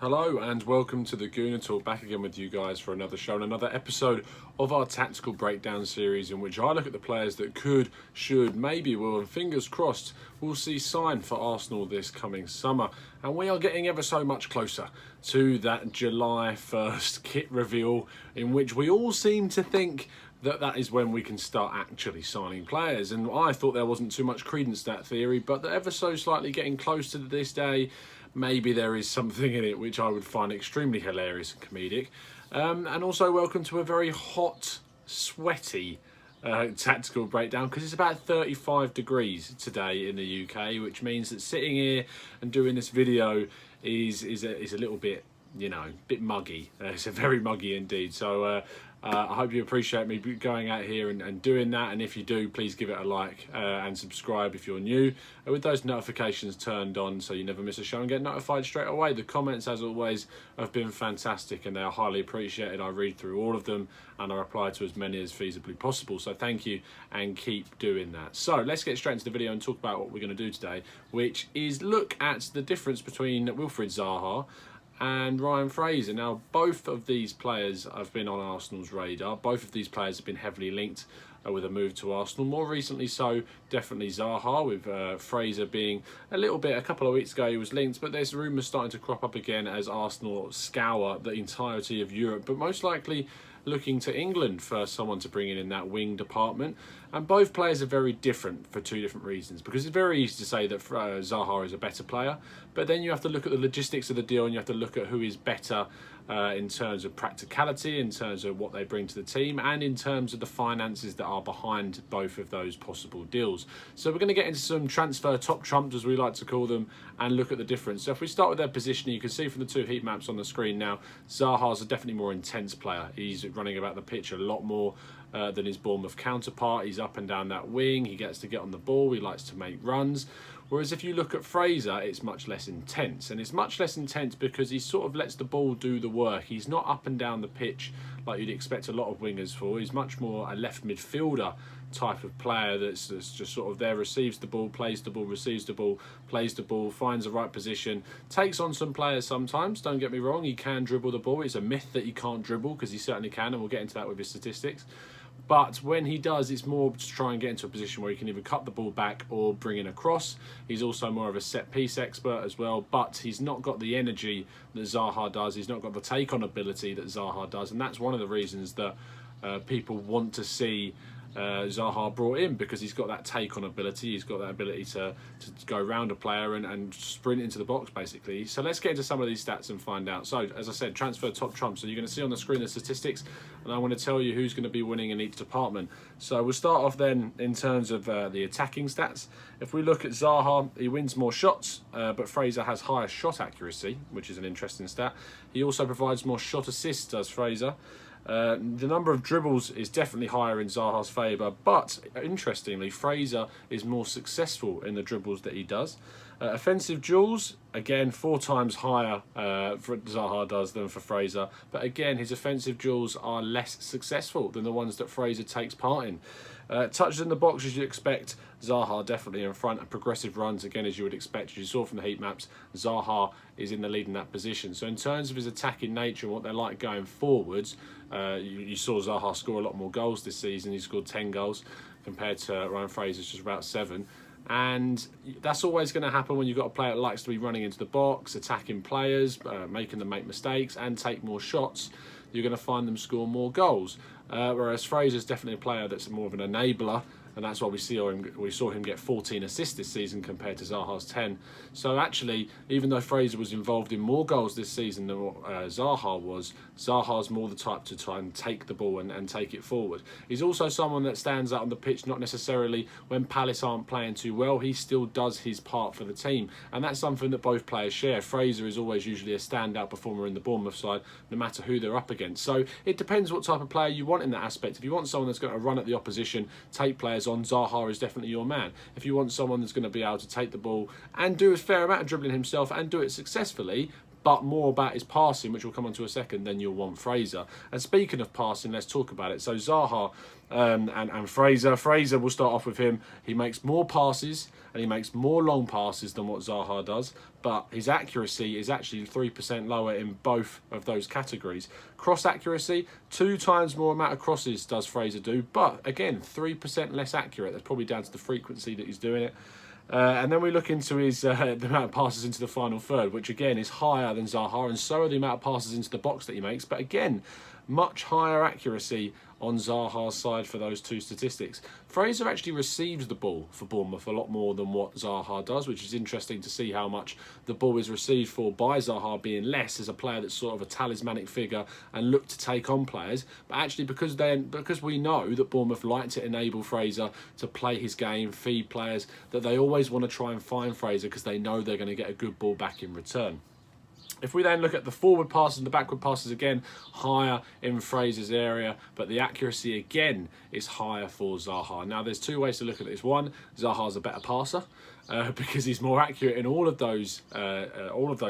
Hello and welcome to the Gooner Talk, back again with you guys for another show and another episode of our tactical breakdown series, in which I look at the players that could, should, maybe will, and fingers crossed we'll see sign for Arsenal this coming summer. And we are getting ever so much closer to that July 1st kit reveal, in which we all seem to think that is when we can start actually signing players. And I thought there wasn't too much credence to that theory, but they're ever so slightly getting close to this day. Maybe there is something in it which I would find extremely hilarious and comedic. And also welcome to a very hot, sweaty tactical breakdown, because it's about 35 degrees today in the UK, which means that sitting here and doing this video is a little bit, you know, bit muggy. It's a very muggy indeed. So I hope you appreciate me going out here and doing that. And if you do, please give it a like and subscribe if you're new, with those notifications turned on so you never miss a show and get notified straight away. The comments, as always, have been fantastic and they are highly appreciated. I read through all of them and I reply to as many as feasibly possible. So thank you and keep doing that. So let's get straight into the video and talk about what we're going to do today, which is look at the difference between Wilfried Zaha and Ryan Fraser. Now, both of these players have been on Arsenal's radar. Both of these players have been heavily linked with a move to Arsenal. More recently so, definitely Zaha, with Fraser being a couple of weeks ago he was linked, but there's rumours starting to crop up again as Arsenal scour the entirety of Europe, but most likely looking to England for someone to bring in that wing department. And both players are very different for two different reasons, because it's very easy to say that Zaha is a better player, but then you have to look at the logistics of the deal and you have to look at who is better in terms of practicality, in terms of what they bring to the team, and in terms of the finances that are behind both of those possible deals. So we're going to get into some transfer top trumps, as we like to call them, and look at the difference. So if we start with their positioning, you can see from the two heat maps on the screen now, Zaha's a definitely more intense player. He's running about the pitch a lot more than his Bournemouth counterpart. He's up and down that wing, he gets to get on the ball, he likes to make runs. Whereas if you look at Fraser, it's much less intense. And it's much less intense because he sort of lets the ball do the work. He's not up and down the pitch like you'd expect a lot of wingers for. He's much more a left midfielder type of player that's just sort of there, receives the ball, plays the ball, receives the ball, plays the ball, finds the right position, takes on some players sometimes, don't get me wrong, he can dribble the ball. It's a myth that he can't dribble, because he certainly can, and we'll get into that with his statistics. But when he does, it's more to try and get into a position where he can either cut the ball back or bring in a cross. He's also more of a set-piece expert as well, but he's not got the energy that Zaha does. He's not got the take-on ability that Zaha does, and that's one of the reasons that people want to see Zaha brought in, because he's got that take-on ability. He's got that ability to go around a player and sprint into the box, basically. So let's get into some of these stats and find out. So, as I said, transfer top trump. So you're going to see on the screen the statistics, and I want to tell you who's going to be winning in each department. So we'll start off then in terms of the attacking stats. If we look at Zaha, he wins more shots, but Fraser has higher shot accuracy, which is an interesting stat. He also provides more shot assists, does Fraser. The number of dribbles is definitely higher in Zaha's favour, but interestingly, Fraser is more successful in the dribbles that he does. Offensive duels, again, 4 times higher for Zaha does than for Fraser, but again, his offensive duels are less successful than the ones that Fraser takes part in. Touches in the box, as you'd expect, Zaha definitely in front. And progressive runs, again, as you would expect, as you saw from the heat maps, Zaha is in the lead in that position. So in terms of his attacking nature and what they're like going forwards, you saw Zaha score a lot more goals this season. He scored 10 goals compared to Ryan Fraser's just about 7. And that's always going to happen when you've got a player that likes to be running into the box, attacking players, making them make mistakes and take more shots. You're going to find them score more goals. Whereas Fraser's definitely a player that's more of an enabler, and that's why we saw him get 14 assists this season compared to Zaha's 10. So actually, even though Fraser was involved in more goals this season than what Zaha was, Zaha's more the type to try and take the ball and take it forward. He's also someone that stands out on the pitch, not necessarily when Palace aren't playing too well. He still does his part for the team, and that's something that both players share. Fraser is always usually a standout performer in the Bournemouth side, no matter who they're up against. So it depends what type of player you want in that aspect. If you want someone that's going to run at the opposition, take players on, Zaha is definitely your man. If you want someone that's going to be able to take the ball and do a fair amount of dribbling himself and do it successfully, but more about his passing, which we'll come on to a second, then you'll want Fraser. And speaking of passing, let's talk about it. So Zaha and Fraser. Fraser, we'll start off with him. He makes more passes and he makes more long passes than what Zaha does, but his accuracy is actually 3% lower in both of those categories. Cross accuracy, 2 times more amount of crosses does Fraser do, but again, 3% less accurate. That's probably down to the frequency that he's doing it. And then we look into his the amount of passes into the final third, which again is higher than Zaha, and so are the amount of passes into the box that he makes. But again, much higher accuracy on Zaha's side for those two statistics. Fraser actually receives the ball for Bournemouth a lot more than what Zaha does, which is interesting to see how much the ball is received for by Zaha being less as a player that's sort of a talismanic figure and look to take on players. But actually because we know that Bournemouth like to enable Fraser to play his game, feed players, that they always want to try and find Fraser because they know they're going to get a good ball back in return. If we then look at the forward passes and the backward passes, again, higher in Fraser's area, but the accuracy again is higher for Zaha. Now, there's 2 ways to look at this. One, Zaha's a better passer because he's more accurate in all of those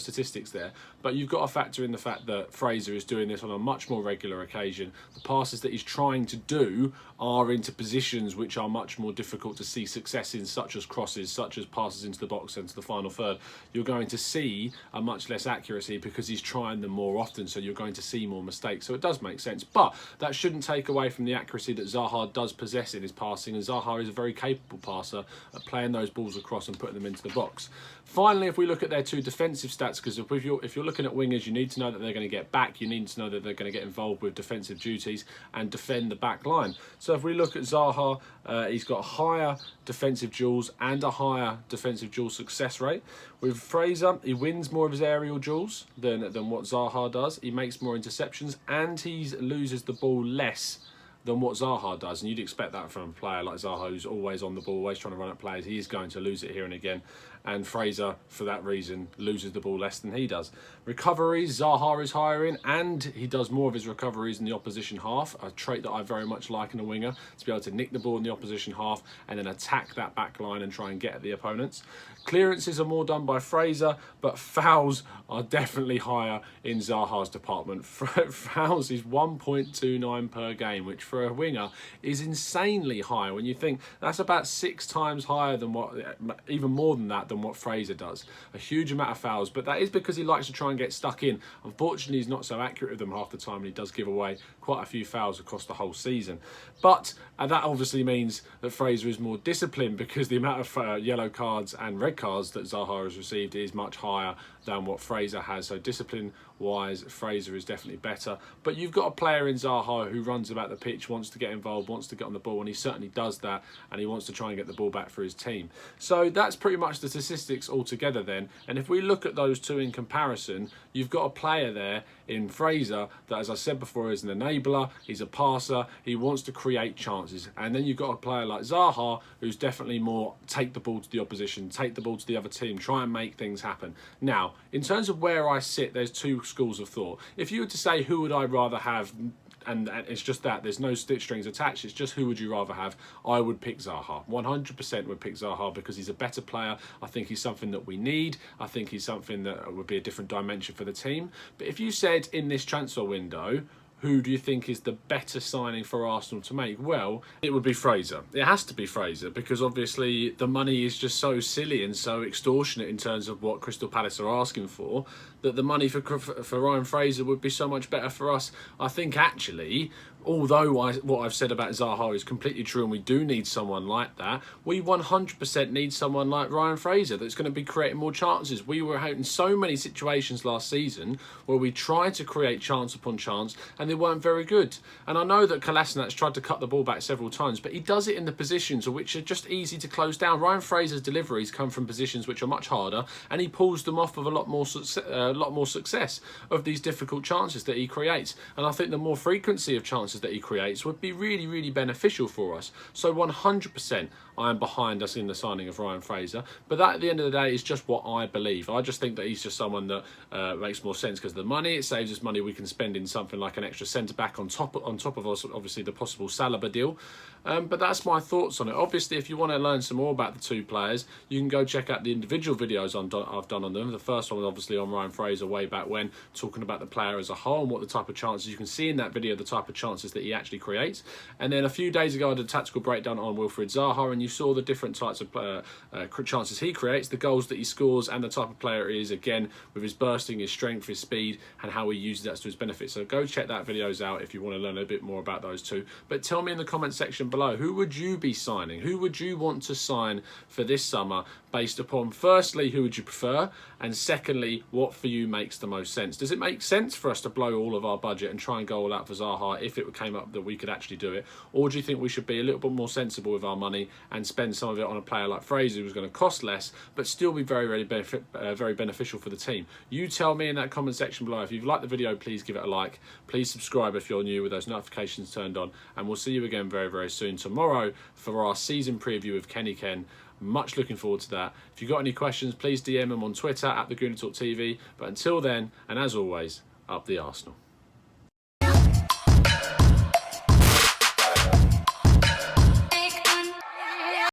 statistics there. But you've got to factor in the fact that Fraser is doing this on a much more regular occasion. The passes that he's trying to do are into positions which are much more difficult to see success in, such as crosses, such as passes into the box and to the final third. You're going to see a much less accuracy because he's trying them more often, so you're going to see more mistakes. So it does make sense, but that shouldn't take away from the accuracy that Zaha does possess in his passing, and Zaha is a very capable passer at playing those balls across and putting them into the box. Finally, if we look at their 2 defensive stats, because if you're looking at wingers, you need to know that they're going to get back, you need to know that they're going to get involved with defensive duties and defend the back line. So if we look at Zaha, he's got higher defensive duels and a higher defensive duel success rate. With Fraser, he wins more of his aerial duels than what Zaha does. He makes more interceptions and he loses the ball less than what Zaha does, and you'd expect that from a player like Zaha, who's always on the ball, always trying to run at players. He is going to lose it here and again, and Fraser, for that reason, loses the ball less than he does. Recoveries, Zaha is higher in, and he does more of his recoveries in the opposition half, a trait that I very much like in a winger, to be able to nick the ball in the opposition half and then attack that back line and try and get at the opponents. Clearances are more done by Fraser, but fouls are definitely higher in Zaha's department. Fouls is 1.29 per game, which for a winger is insanely high when you think that's about 6 times higher than even more than that than what Fraser does. A huge amount of fouls, but that is because he likes to try and get stuck in. Unfortunately, he's not so accurate with them half the time, and he does give away quite a few fouls across the whole season. But that obviously means that Fraser is more disciplined because the amount of yellow cards and red cards that Zaha has received is much higher than what Fraser has. So discipline-wise, Fraser is definitely better. But you've got a player in Zaha who runs about the pitch, wants to get involved, wants to get on the ball, and he certainly does that, and he wants to try and get the ball back for his team. So that's pretty much the statistics altogether then. And if we look at those 2 in comparison, you've got a player there in Fraser that, as I said before, is an enabler, he's a passer, he wants to create chances. And then you've got a player like Zaha who's definitely more take the ball to the opposition, take the ball to the other team, try and make things happen. Now, in terms of where I sit, there's 2 schools of thought. If you were to say who would I rather have, and it's just that, there's no stitch strings attached, it's just who would you rather have, I would pick Zaha. 100% would pick Zaha because he's a better player. I think he's something that we need. I think he's something that would be a different dimension for the team. But if you said in this transfer window, who do you think is the better signing for Arsenal to make? Well, it would be Fraser. It has to be Fraser because obviously the money is just so silly and so extortionate in terms of what Crystal Palace are asking for, that the money for Ryan Fraser would be so much better for us. I think actually, although what I've said about Zaha is completely true and we do need someone like that, we 100% need someone like Ryan Fraser that's going to be creating more chances. We were out in so many situations last season where we tried to create chance upon chance and they weren't very good. And I know that Kolasinac's tried to cut the ball back several times, but he does it in the positions which are just easy to close down. Ryan Fraser's deliveries come from positions which are much harder, and he pulls them off with a lot more success of these difficult chances that he creates. And I think the more frequency of chances chances that he creates would be really, really beneficial for us. So 100% I am behind us in the signing of Ryan Fraser. But that, at the end of the day, is just what I believe. I just think that he's just someone that makes more sense because of the money. It saves us money we can spend in something like an extra centre-back on top of us, obviously the possible Saliba deal. But that's my thoughts on it. Obviously, if you want to learn some more about the two players, you can go check out the individual videos I've done on them. The first one, obviously, on Ryan Fraser way back when, talking about the player as a whole and what the type of chances you can see in that video, the type of chances that he actually creates. And then a few days ago, I did a tactical breakdown on Wilfried Zaha, and you saw the different types of chances he creates, the goals that he scores, and the type of player he is, again, with his bursting, his strength, his speed, and how he uses that to his benefit. So go check that videos out if you want to learn a bit more about those two. But tell me in the comment section below, who would you be signing? Who would you want to sign for this summer based upon, firstly, who would you prefer? And secondly, what for you makes the most sense? Does it make sense for us to blow all of our budget and try and go all out for Zaha if it came up that we could actually do it? Or do you think we should be a little bit more sensible with our money and spend some of it on a player like Fraser, who's going to cost less, but still be very beneficial for the team? You tell me in that comment section below. If you've liked the video, please give it a like. Please subscribe if you're new with those notifications turned on. And we'll see you again very soon tomorrow for our season preview of Kenny Ken. Much looking forward to that. If you've got any questions, please DM them on Twitter at the Gooner Talk TV. But until then, and as always, up the Arsenal.